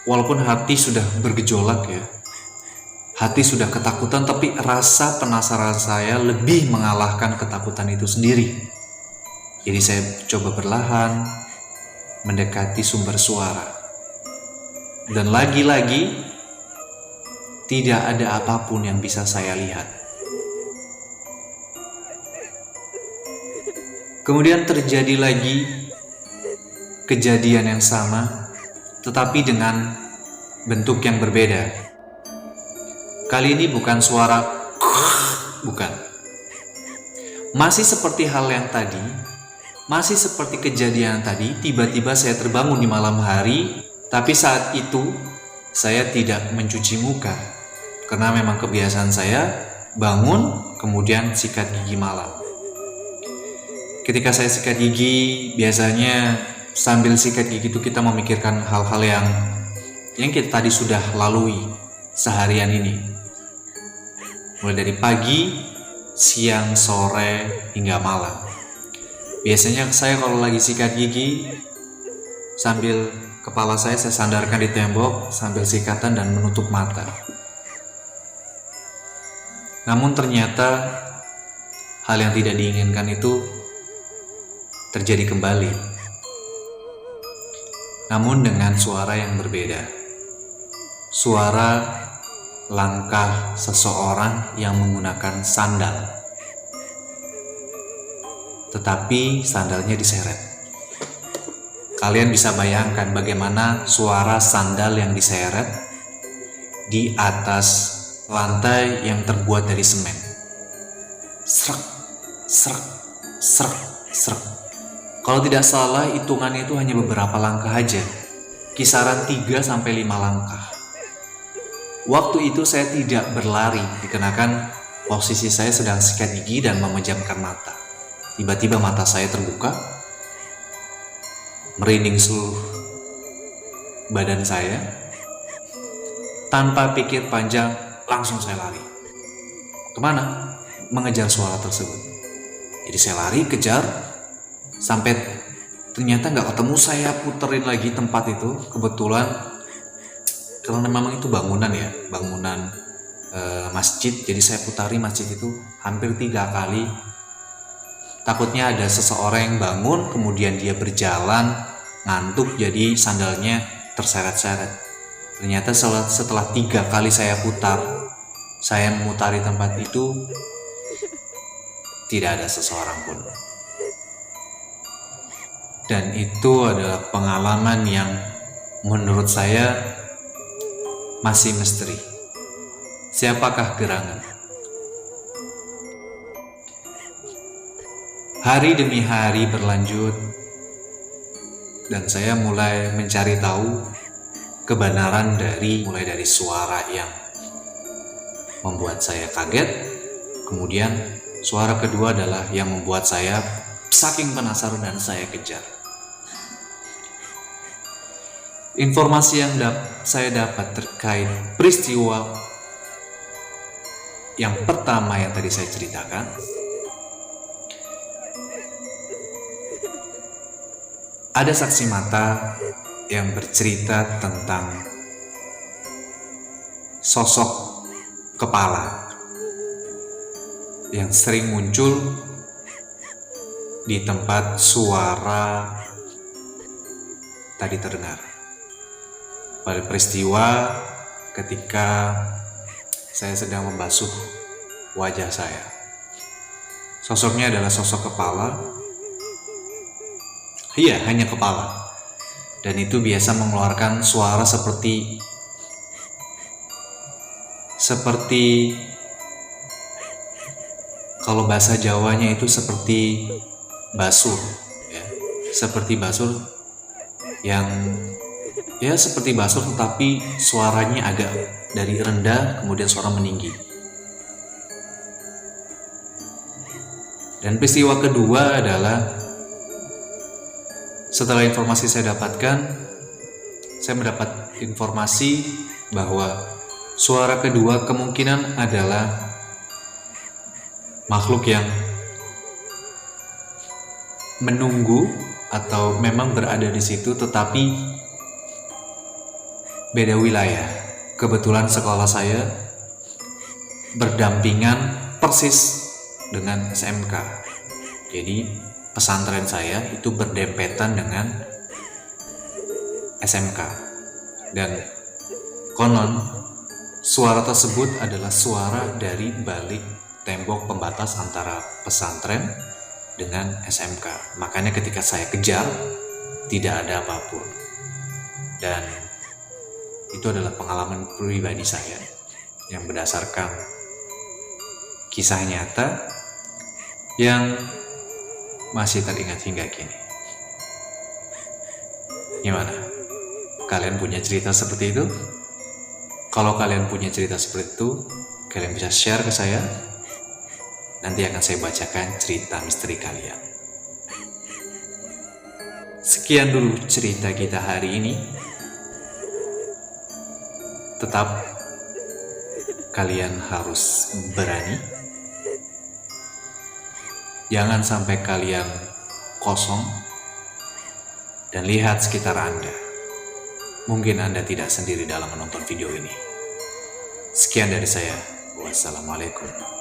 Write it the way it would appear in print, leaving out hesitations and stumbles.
Walaupun hati sudah bergejolak ya, hati sudah ketakutan, tapi rasa penasaran saya lebih mengalahkan ketakutan itu sendiri. Jadi saya coba perlahan mendekati sumber suara. Dan lagi-lagi tidak ada apapun yang bisa saya lihat. Kemudian terjadi lagi kejadian yang sama, tetapi dengan bentuk yang berbeda. Kali ini bukan suara bukan. Masih seperti hal yang tadi, masih seperti kejadian tadi, tiba-tiba saya terbangun di malam hari, tapi saat itu saya tidak mencuci muka. Karena memang kebiasaan saya bangun kemudian sikat gigi malam. Ketika saya sikat gigi, biasanya sambil sikat gigi itu kita memikirkan hal-hal yang kita tadi sudah lalui seharian ini. Mulai dari pagi, siang, sore, hingga malam. Biasanya saya kalau lagi sikat gigi, sambil kepala saya sandarkan di tembok sambil sikatan dan menutup mata. Namun ternyata hal yang tidak diinginkan itu terjadi kembali. Namun dengan suara yang berbeda. Suara langkah seseorang yang menggunakan sandal. Tetapi sandalnya diseret. Kalian bisa bayangkan bagaimana suara sandal yang diseret di atas lantai yang terbuat dari semen. Srek, srek, srek, srek. Kalau tidak salah hitungannya itu hanya beberapa langkah aja, kisaran 3-5 langkah. Waktu itu saya tidak berlari dikarenakan posisi saya sedang sikat gigi dan memejamkan mata. Tiba-tiba mata saya terbuka, merinding seluruh badan saya. Tanpa pikir panjang, langsung saya lari. Kemana? Mengejar suara tersebut. Jadi saya lari, kejar, sampai ternyata nggak ketemu. Saya puterin lagi tempat itu. Kebetulan karena memang itu bangunan ya, bangunan masjid. Jadi saya putari masjid itu hampir 3 kali. Takutnya ada seseorang yang bangun kemudian dia berjalan ngantuk, jadi sandalnya terseret-seret. Ternyata setelah 3 kali saya putar, saya memutari tempat itu, tidak ada seseorang pun. Dan itu adalah pengalaman yang menurut saya masih misteri. Siapakah gerangan? Hari demi hari berlanjut dan saya mulai mencari tahu kebenaran mulai dari suara yang membuat saya kaget. Kemudian suara kedua adalah yang membuat saya saking penasaran dan saya kejar. Informasi yang saya dapat terkait peristiwa yang pertama yang tadi saya ceritakan, ada saksi mata yang bercerita tentang sosok kepala yang sering muncul di tempat suara tadi terdengar. Pada peristiwa ketika saya sedang membasuh wajah saya. Sosoknya adalah sosok kepala. Iya, hanya kepala. Dan itu biasa mengeluarkan suara seperti kalau bahasa Jawanya itu seperti basur ya. Seperti basur yang ya seperti basur, tetapi suaranya agak dari rendah kemudian suara meninggi. Dan peristiwa kedua adalah setelah informasi saya dapatkan, saya mendapat informasi bahwa suara kedua kemungkinan adalah makhluk yang menunggu atau memang berada di situ, tetapi beda wilayah. Kebetulan sekolah saya berdampingan persis dengan SMK. Jadi pesantren saya itu berdempetan dengan SMK. Dan konon suara tersebut adalah suara dari balik tembok pembatas antara pesantren dengan SMK. Makanya ketika saya kejar, tidak ada apapun. Dan itu adalah pengalaman pribadi saya yang berdasarkan kisah nyata yang masih teringat hingga kini. Gimana? Kalian punya cerita seperti itu? Kalau kalian punya cerita seperti itu, kalian bisa share ke saya. Nanti akan saya bacakan cerita misteri kalian. Sekian dulu cerita kita hari ini. Tetap kalian harus berani. Jangan sampai kalian kosong dan lihat sekitar Anda. Mungkin Anda tidak sendiri dalam menonton video ini. Sekian dari saya. Wassalamualaikum.